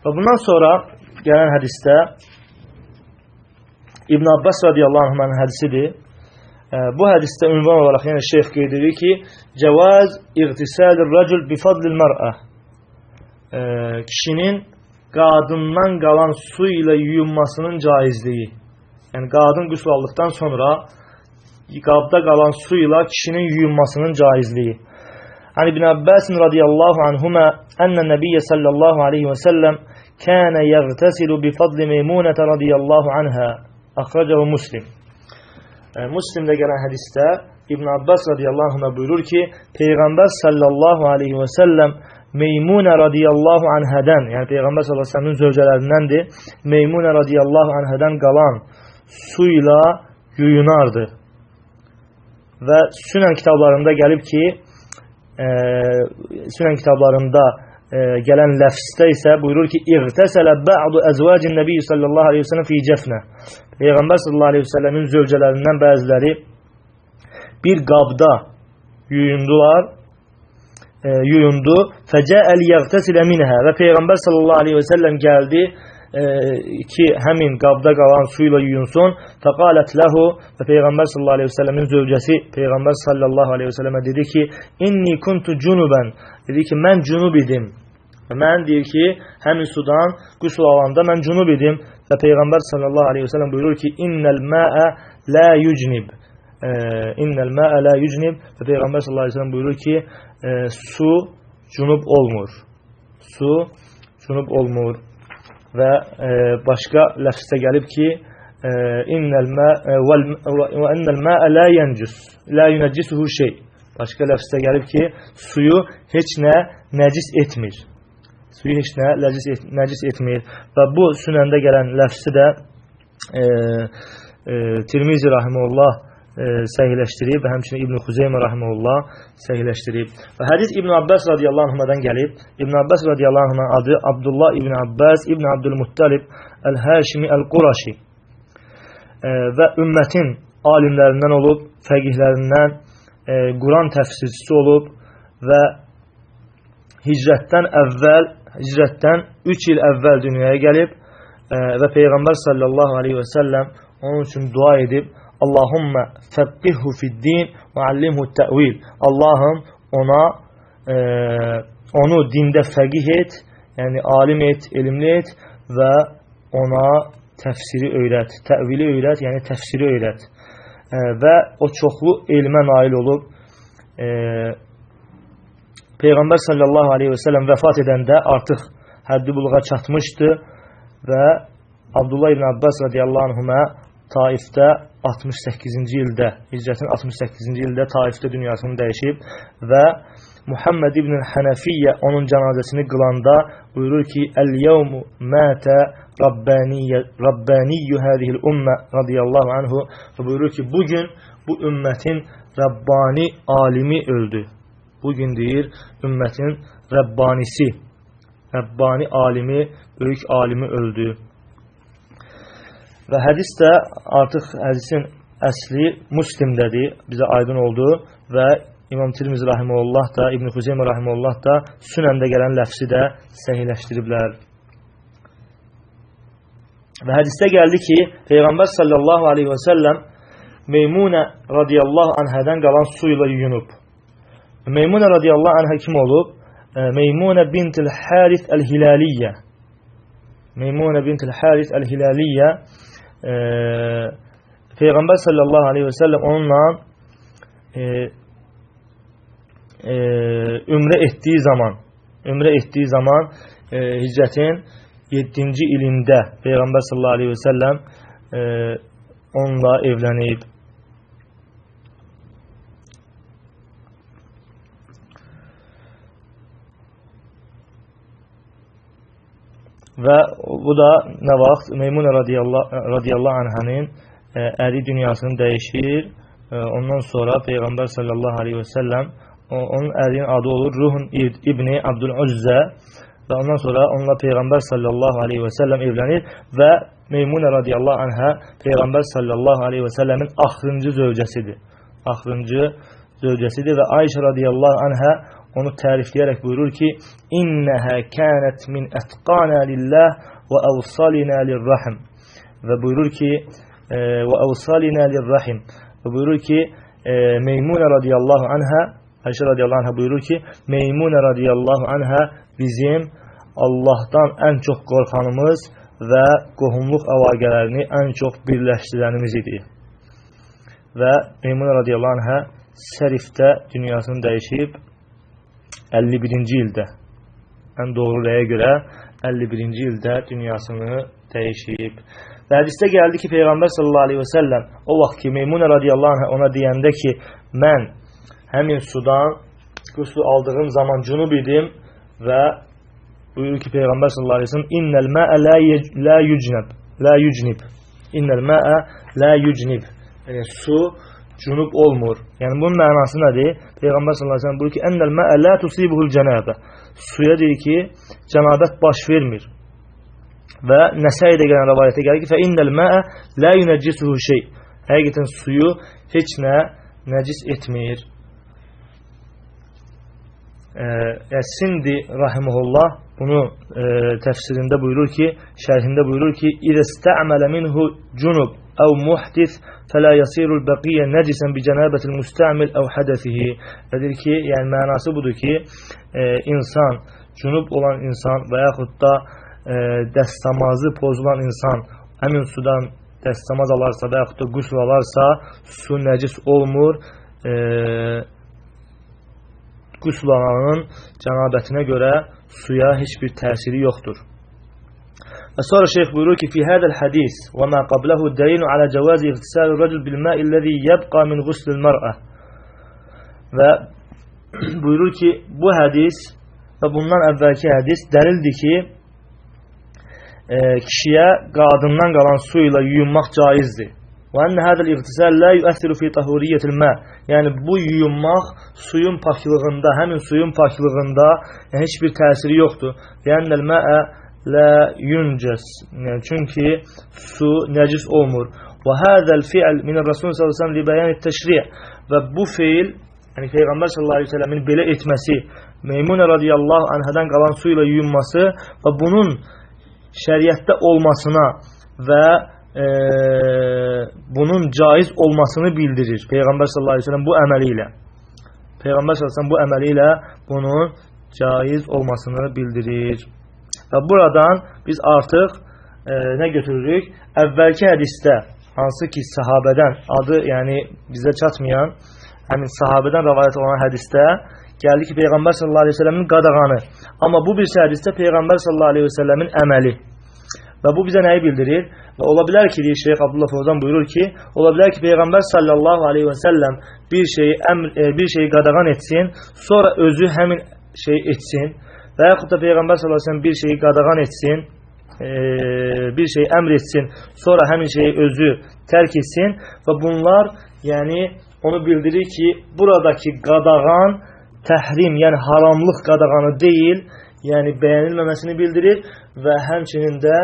Və bundan sonra gələn hədisdə İbn Abbas radiyallahu anh'ın hədisidir. Bu hədisdə ünvan olaraq yəni şeyx qeyd edir ki, cəvaz iğtisalir racul bifadlil mər'ə. Kişinin qadından qalan su ilə yuyunmasının caizliyi. Yəni qadın qüsl aldıqdan sonra qabda qalan su ilə kişinin yuyunmasının caizliyi. Hani İbn Abbas radiyallahu anhuma enne Nebiyye sallallahu aleyhi ve sellem kana yagtasilu bifadli Meymunete radiyallahu anha. Akhracahu Muslim. Müslimdə gələn hədisdə İbn Abbas radiyallahu anh'a buyurur ki, Peyğəmbər sallallahu aleyhi və səlləm Meymunə radiyallahu anhədən, yəni Peyğəmbər sallallahu aleyhi və səlləmin zövcələrindəndir, Meymunə radiyallahu anhədən qalan su ilə yuyunardı. Və Sünən kitablarında gəlib ki, Sünən kitablarında gələn ləfsdə isə buyurur ki, İğtəsələ bə'du əzvacin nəbiyyə sallallahu aleyhi və səlləm fi cəfnə. Peyğəmbər sallallahu aleyhi və səlləmin zövcələrindən bəziləri bir qabda yuyundu. Fəcəəl yəğtəsilə minhə və Peyğəmbər sallallahu aleyhi və səlləm gəldi ki, həmin qabda qalan su ilə yuyunsun. Fəqalət ləhu və Peyğəmbər sallallahu aleyhi və səlləmin zövcəsi Peyğəmbər sallallahu aleyhi və səlləmə dedi ki, inni kuntu cunubən, dedi ki, mən cunub idim. Və mən deyir ki, həmin sudan qüsl alanda mən cunub idim. Və Peyğəmbər sallallahu aleyhi və səlləm buyurur ki, innəl məə lə yücnib. İnnəl məə lə yücnib. Və Peyğəmbər sallallahu aleyhi və səlləm buyurur ki, su cunub olmur. Su cunub olmur. Və başqa ləfsdə gəlib ki, innəl məə lə yəncüs. Lə yünəccisuhu şey. Başqa ləfsdə gəlib ki, suyu heç nə nəcis etmir. Suyu heç nə nəcis etmir. Və bu Sünəndə gələn ləfsi də Tirmizi rahimehullah səhihləşdirib və həmçinin İbn Xuzeymə rahimehullah səhihləşdirib. Və hədis İbn Abbas radiyallahu anh'dan gəlib. İbn Abbas radiyallahu anh'ın adı Abdullah İbn Abbas İbn Abdülmuttalib Əl-Həşimi Əl-Quraşi və ümmətin alimlərindən olub, fəqihlərindən, Quran təfsirçisi olub və hicrətdən 3 il əvvəl dünyaya gəlib və Peyğəmbər sallallahu aleyhi və səlləm onun üçün dua edib, Allahumma fəqqihhu fid-din və allimhu tə'vil. Allahım onu dində fəqih et, yəni alim et, elmli et və ona təfsiri öyrət, tə'vili öyrət, yəni təfsiri öyrət. Və o çoxlu elmə nail olub. Peyğəmbər sallallahu aleyhi və səlləm vəfat edəndə artıq həddi buluğa çatmışdı və Abdullah ibn Abbas radiyallahu anhuma Taifdə 68-ci ildə, hicrətin 68-ci ildə Taifdə dünyasını dəyişib və Muhammed ibn Hənəfiyyə onun cənazəsini qılanda buyurur ki, Əl-yevmu mətə Rabbaniyyü hədihil ümmə radiyallahu anhu və buyurur ki, bugün bu ümmətin Rabbani alimi öldü. Bugün deyir, ümmətin Rəbbanisi, Rəbbani alimi, böyük alimi öldü. Və hədis də artıq hədisin əsli Müslimdədir, bizə aydın oldu və İmam Tirmizi rahimehullah da, İbn Xuzeymə rahimehullah da Sünəndə gələn ləfsi də səhihləşdiriblər. Və hədisdə gəldi ki, Peyğəmbər sallallahu aleyhi və səlləm Meymunə radiyallahu anhədən qalan su ilə yuyunub. Meymunə radiyallahu anhə kim olub? Meymunə bintil Haris əl-Hilaliyyə. Meymunə bintil Haris əl-Hilaliyyə Peyğəmbər sallallahu aleyhi və səlləm onunla ümrə etdiyi zaman hicrətin 7-ci ilində Peyğəmbər sallallahu aleyhi və səlləm onunla evlənib. Və bu da nə vaxt Meymunə radiyallahu anhənin əri dünyasını dəyişir. Ondan sonra Peyğəmbər sallallahu aleyhi və səlləm onun ərinin adı olur Ruhun İbni Abdüləzzə və ondan sonra onunla Peyğəmbər sallallahu aleyhi və səlləm evlənir və Meymunə radiyallahu anhə Peyğəmbər sallallahu aleyhi və səlləmin axırıncı zövcəsidir. Və Ayşə radiyallahu anhə onu tərifləyərək buyurur ki, İnnəhə kənət min ətqana lillah və əvsalina lirrahim. Və buyurur ki, və əvsalina lirrahim. Və buyurur ki, Meymunə radiyallahu anhə, Ayşə radiyallahu anhə buyurur ki, Meymunə radiyallahu anhə bizim Allahdan ən çox qorxanımız və qohumluq əlaqələrini ən çox birləşdirənimiz idi. Və Meymunə radiyallahu anhə Sərifdə dünyasını dəyişib 51-ci ildə, ən doğru rəyə görə 51-ci ildə dünyasını dəyişib. Və hədisdə gəldi ki, Peyğəmbər sallallahu aleyhi və səlləm o vaxt ki, Meymunə radiyallahu anhə ona deyəndə ki, mən həmin sudan qüsl aldığım zaman cünub idim və buyurur ki, Peyğəmbər sallallahu aleyhi və səlləm İnnəl məə la yücnib. İnnəl məə la yücnib. Yəni, su cünub olmur. Yəni, bunun mənası nədir? Peyğəmbər sallallahu aleyhi və səlləm buyurur ki, Ennəl məə la tusibuhul cənəbə. Suya deyir ki, cənabət baş vermir. Və Nəsəidə gələn rəvayətə gəlir ki, فَإِنَّ الْمَاءَ لَا يُنَجِّسُهُ شَيْءٍ. Həqiqətən suyu heç nə nəcis etmir. Sindi rahimehullah bunu təfsirində buyurur ki, şərhində buyurur ki, İzə istə'mələ minhu cunub əv muhdis fələ yasirul bəqiyyə nəcisən bi cənəbətil müstə'mil əv hədəfihi. Dedir ki, yəni mənası budur ki, insan, cunub olan insan və yaxud da dəstəmazı pozulan insan həmin sudan dəstəmaz alarsa və yaxud da qusl alarsa su nəcis olmur. Qusl alanın cənabətinə görə suya heç bir təsiri yoxdur. Və sonra şeyx buyurur ki, fi hədəl hədis və mə qabləhu dəlinu alə cəvazi iqtisəli rəcül bilməi illəzi yəbqa min quslil mər'ə. Və buyurur ki, bu hədis və bundan əvvəlki hədis dəlildir ki, kişiyə qadından qalan su ilə yuyunmaq caizdir. Və ənə hədəl iqtisəl lə yüəssiru fi tahuriyyətil mə. Yəni, bu yuyunmaq suyun paklığında, həmin suyun paklığında heç bir təsiri yoxdur. Və ənəl məə lə yüncəs. Yəni, çünki su nəcis olmur. Və hədəl fi'l minə Rasulun s.ə.v. li bəyəni təşriyə. Və bu feil, yəni Peyğəmbər s.ə.v-in belə etməsi, Meymunə radiyallahu anhədən qalan su ilə yuyunması və bunun şəriətdə olmasına və bunun caiz olmasını bildirir Peyğəmbər sallallahu aleyhi ve sellem bu əməli ilə. Peyğəmbər sallallahu aleyhi ve sellem bu əməli ilə bunun caiz olmasını bildirir. Və buradan biz artıq nə götürürük? Əvvəlki hədisdə, hansı ki sahabədən adı, yəni bizə çatmayan, həmin sahabədən rəvayət olan hədisdə gəldi ki, Peyğəmbər sallallahu aleyhi ve sellemin qadağanı. Amma bu bir hədisdə Peyğəmbər sallallahu aleyhi ve sellemin əməli. Və bu bizə nəyi bildirir? Və ola bilər ki, deyir Şeyx Abdullah Fozan buyurur ki, ola bilər ki, Peyğəmbər sallallahu aleyhi ve sellem bir şeyi qadağan etsin, sonra özü həmin şeyi etsin. Və yaxud da Peyğəmbər sallallahu aleyhi ve sellem bir şeyi qadağan etsin, bir şeyi əmr etsin, sonra həmin şeyi özü tərk etsin. Və bunlar, yəni, onu bildirir ki, buradakı qadağan təhrim, yəni haramlıq qadağanı deyil, yəni bəyənilməməsini bildirir və həmçinin də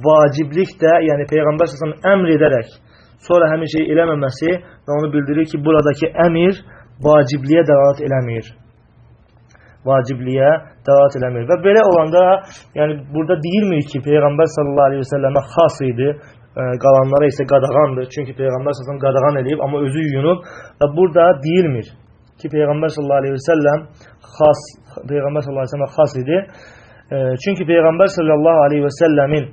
vaciblik də, yəni Peyğəmbər s.ə.v əmr edərək sonra həmin şeyi eləməməsi və onu bildirir ki, buradakı əmir vacibliyə dəlalət eləmir. Vacibliyə dəlalət eləmir. Və belə olanda, yəni burada deyilmir ki, Peyğəmbər sallallahu aleyhi ve sellemə xas idi, qalanlara isə qadağandır. Çünki Peyğəmbər s.ə.v qadağan edib, amma özü yuyunub və burada deyilmir ki, Peyğəmbər sallallahu aleyhi ve sellem xas idi. Çünki Peyğəmbər sallallahu aleyhi ve sellemin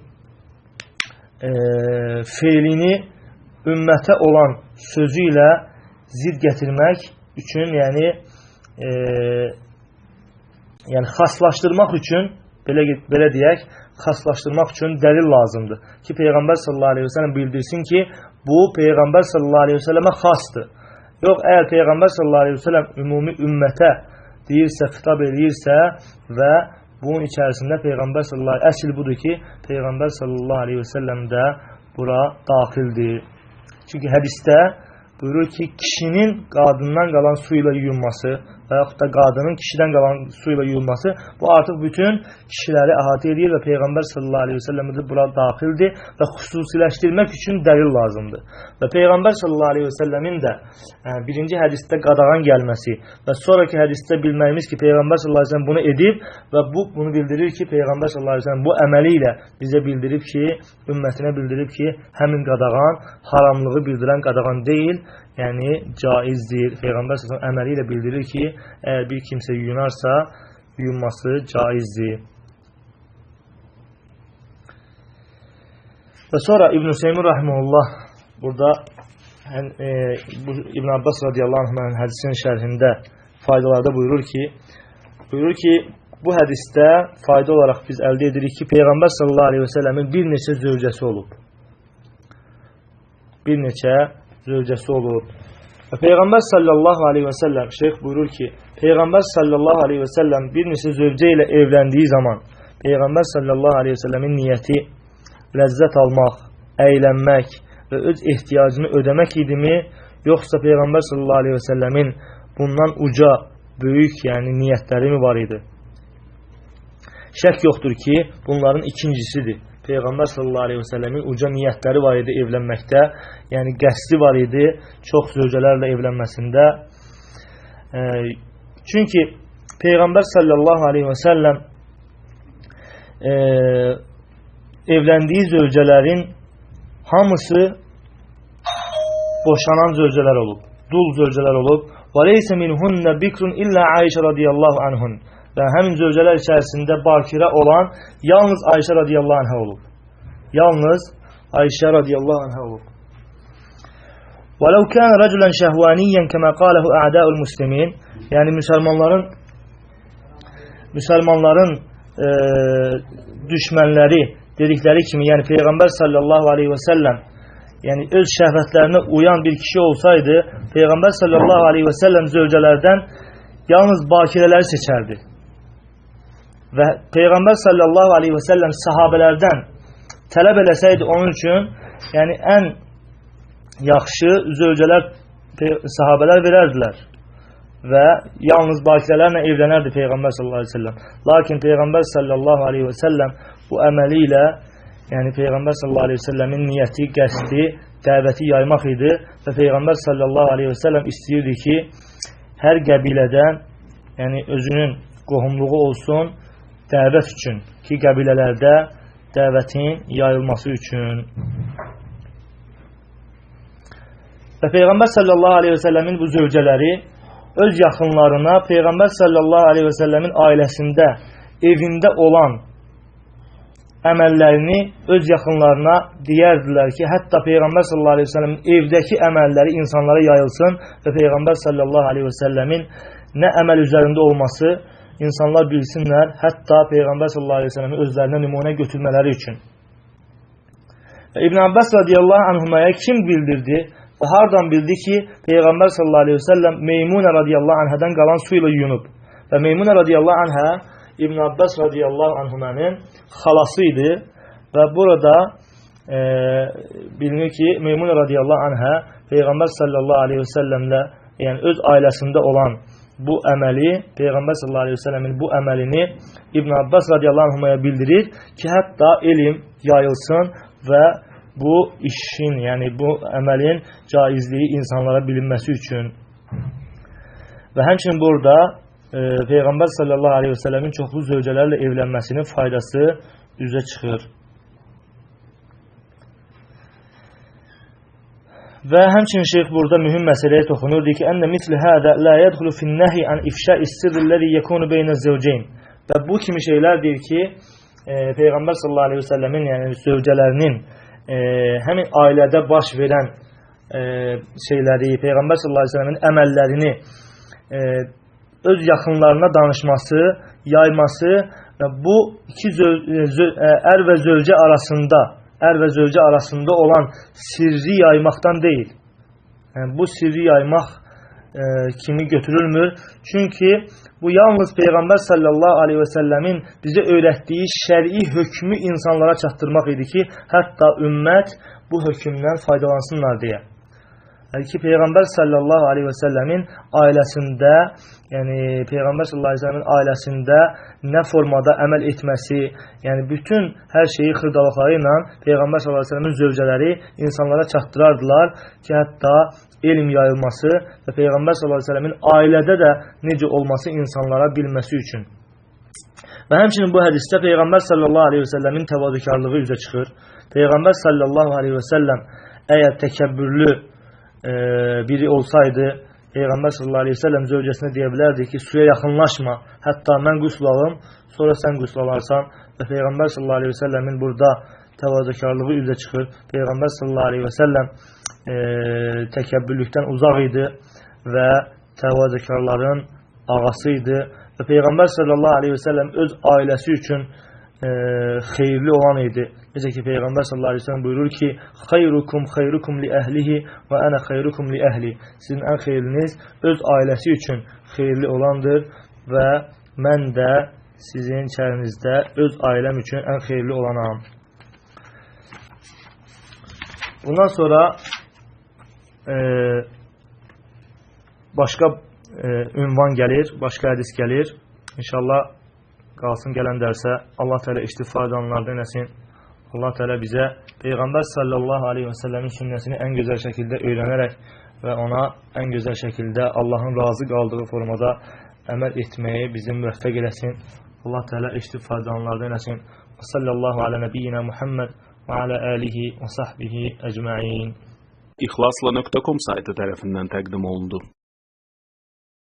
feilini ümmətə olan sözü ilə zid gətirmək üçün, yəni xaslaşdırmaq üçün, belə deyək, xaslaşdırmaq üçün dəlil lazımdır. Ki, Peyğəmbər sallallahu aleyhi ve sellem bildirsin ki, bu Peyğəmbər sallallahu aleyhi ve sellemə xasdır. Yox, əgər Peyğəmbər sallallahu aleyhi ve sellem ümumi ümmətə deyirsə, xitab edirsə və bunun içərisində Peyğəmbər sallallahu aleyhi ve sellem, əsl budur ki, Peyğəmbər sallallahu aleyhi ve sellem də bura daxildir. Çünki hədisdə buyurur ki, kişinin qadından qalan su ilə yuyunması və yaxud da qadının kişidən qalan su ilə yuyulması, bu artıq bütün kişiləri əhatə edir və Peyğəmbər sallallahu aleyhi ve sellem də bura daxildir və xüsusiləşdirmək üçün dəlil lazımdır. Və Peyğəmbər sallallahu aleyhi ve sellemin də birinci hədisdə qadağan gəlməsi və sonraki hədisdə bilməyimiz ki, Peyğəmbər sallallahu aleyhi ve sellem bunu edib və bunu bildirir ki, Peyğəmbər sallallahu aleyhi ve sellem bu əməli ilə bizə bildirib ki, ümmətinə bildirib ki, həmin qadağan haramlığı bildirən qadağan deyil, yəni caizdir. Peyğəmbər sallallahu aleyhi ve sellem əməli ilə bildirir ki, əgər bir kimsə yuyunarsa, yuyunması caizdir. Və sonra İbn-i Hüseymin rahimehullah burada İbn Abbas radiyallahu anh'ın hədisinin şərhində faydalarda buyurur ki, bu hədisdə fayda olaraq biz əldə edirik ki, Peyğəmbər sallallahu aleyhi ve sellemin bir neçə zövcəsi olub. Bir neçə zövcəsi olub. Və Peyğəmbər sallallahu aleyhi ve sellem, şeyx buyurur ki, Peyğəmbər sallallahu aleyhi ve sellem bir neçə zövcə ilə evləndiyi zaman Peyğəmbər sallallahu aleyhi ve sellemin niyyəti ləzzət almaq, əylənmək və öz ehtiyacını ödəmək idimi, yoxsa Peyğəmbər sallallahu aleyhi ve sellemin bundan uca, böyük, yəni niyyətləri mi var idi? Şək yoxdur ki, bunların ikincisidir. Peyğəmbər sallallahu aleyhi ve sellemin uca niyyətləri var idi evlənməkdə, yəni qəsdi var idi çox zövcələrlə evlənməsində. Çünki Peyğəmbər sallallahu aleyhi ve sellem evləndiyi zövcələrin hamısı boşanan zövcələr olub, dul zövcələr olub. وَلَيْسَ مِنْهُنَّ بِكْرٌ إِلَّا عَيْشَ رَضِيَ اللّٰهُ عَنْهُنَّ Və həmin zövcələr içərisində bakirə olan yalnız Ayşə radiyallahu anhə olub. Yalnız Ayşə radiyallahu anhə olub. وَلَوْ كَانَ رَجُلًا شَهْوَانِيًّا كَمَا قَالَهُ أَعْدَاءُ الْمُسْلِمِينَ Yəni müsəlmanların düşmənləri dedikləri kimi, yəni Peyğəmbər sallallahu aleyhi ve sellem yəni öz şəhvətlərinə uyan bir kişi olsaydı, Peyğəmbər sallallahu aleyhi ve sellem zövcələrdən yalnız bakirələri seçərdi. Və Peyğəmbər sallallahu aleyhi ve sellem sahabələrdən tələb eləsəydi onun üçün, yəni ən yaxşı zövcələr sahabələr verərdilər. Və yalnız bakirələrlə evlənərdi Peyğəmbər sallallahu aleyhi ve sellem. Lakin Peyğəmbər sallallahu aleyhi ve sellem bu əməli ilə, yəni Peyğəmbər sallallahu aleyhi ve sellemin niyyəti, qəsdi, dəvəti yaymaq idi və Peyğəmbər sallallahu aleyhi ve sellem istəyirdi ki, hər qəbilədən, yəni özünün qohumluğu olsun, dəvət üçün ki, qəbilələrdə dəvətin yayılması üçün. Və Peyğəmbər sallallahu aleyhi ve sellemin bu zövcələri öz yaxınlarına Peyğəmbər sallallahu aleyhi ve sellemin ailəsində, evində olan əməllərini öz yaxınlarına deyərdilər ki, hətta Peyğəmbər sallallahu aleyhi ve sellemin evdəki əməlləri insanlara yayılsın və Peyğəmbər sallallahu aleyhi ve sellemin nə əməl üzərində olması insanlar bilsinlər, hətta Peyğəmbər sallallahu aleyhi ve sellemin özlərinə nümunə götürmələri üçün. Və İbn Abbas radiyallahu anhumaya kim bildirdi və hardan bildi ki, Peyğəmbər sallallahu aleyhi ve sellem Meymunə radiyallahu anhədən qalan su ilə yuyunub. Və Meymunə radiyallahu anhə İbn Abbas radiyallahu anhumanın xalası idi və burada bilinir ki, Meymunə radiyallahu anhə Peyğəmbər sallallahu aleyhi ve sellemlə, yəni öz ailəsində olan bu əməli, Peyğəmbər sallallahu aleyhi ve sellemin bu əməlini İbn Abbas radiyallahu anhumaya bildirir ki, hətta elm yayılsın və bu işin, yəni bu əməlin caizliyi insanlara bilinməsi üçün. Və həmçinin burada Peyğəmbər sallallahu aleyhi ve sellemin çoxlu zövcələrlə evlənməsinin faydası üzə çıxır. Və həmçinin şeyx burada mühüm məsələyə toxunurdu ki, ənnə misli hədə la yədxulu fin-nəhi an ifşa'i sirrəl-ləzi yekunu beynəz-zəvceyn. Və bu kimi şeylər deyir ki, Peyğəmbər sallallahu aleyhi ve sellemin, yəni zövcələrinin həmin ailədə baş verən şeyləri, Peyğəmbər sallallahu aleyhi ve sellemin əməllərini öz yaxınlarına danışması, yayması və bu iki ər və zövcə arasında olan sirri yaymaqdan deyil. Yəni, bu sirri yaymaq kimi götürülmür. Çünki bu yalnız Peyğəmbər sallallahu aleyhi ve sellemin bizə öyrətdiyi şəri hökmü insanlara çatdırmaq idi ki, hətta ümmət bu hökmdən faydalansınlar deyə. ki Peyğəmbər sallallahu aleyhi və səlləmin ailəsində, yəni Peyğəmbər sallallahu aleyhi və səlləmin ailəsində nə formada əməl etməsi, yəni bütün hər şeyi xırdalıqları ilə Peyğəmbər sallallahu aleyhi və səlləmin zövcələri insanlara çatdırardılar ki, hətta elm yayılması və Peyğəmbər sallallahu aleyhi və səlləmin ailədə də necə olması insanlara bilməsi üçün. Və həmçinin bu hədisdə Peyğəmbər sallallahu aleyhi və səlləmin təvazökarlığı üzə çıxır. Peyğəmbər sallallahu aleyhi və səlləm əgər təkəbbürlü biri olsaydı, Peyğəmbər sallallahu aleyhi və səlləm zövcəsinə deyə bilərdi ki, suya yaxınlaşma, hətta mən qüsl alım, sonra sən qüsl alarsan. Və Peyğəmbər sallallahu aleyhi və səlləmin burada təvazökarlığı üzə çıxır. Peyğəmbər sallallahu aleyhi və səlləm təkəbbürlükdən uzaq idi və təvazökarların ağası idi. Və Peyğəmbər sallallahu aleyhi və səlləm öz ailəsi üçün xeyirli olan idi. Necə ki, Peyğəmbər sallallahu aleyhi və səlləm buyurur ki, xeyrukum xeyrukum li əhlihi və ənə xeyrukum li əhli. Sizin ən xeyirliniz öz ailəsi üçün xeyirli olandır və mən də sizin içərinizdə öz ailəm üçün ən xeyirli olanam. Bundan sonra başqa ünvan gəlir, başqa hədis gəlir. İnşallah qalsın gələn dərsə Allah Teala istifadanlardan eləsin. Allah Teala bizə Peyğəmbər sallallahu aleyhi və səlləmin sünnəsini ən gözəl şəkildə öyrənərək və ona ən gözəl şəkildə Allahın razı qaldığı formada əməl etməyi bizi müvəffəq eləsin. Allah Teala istifadanlardan eləsin. Və sallallahu alə nəbiyyina Muhammed və alə alihi və sahbihi əcma'in. İxlasla.com saytı tərəfindən təqdim olundu.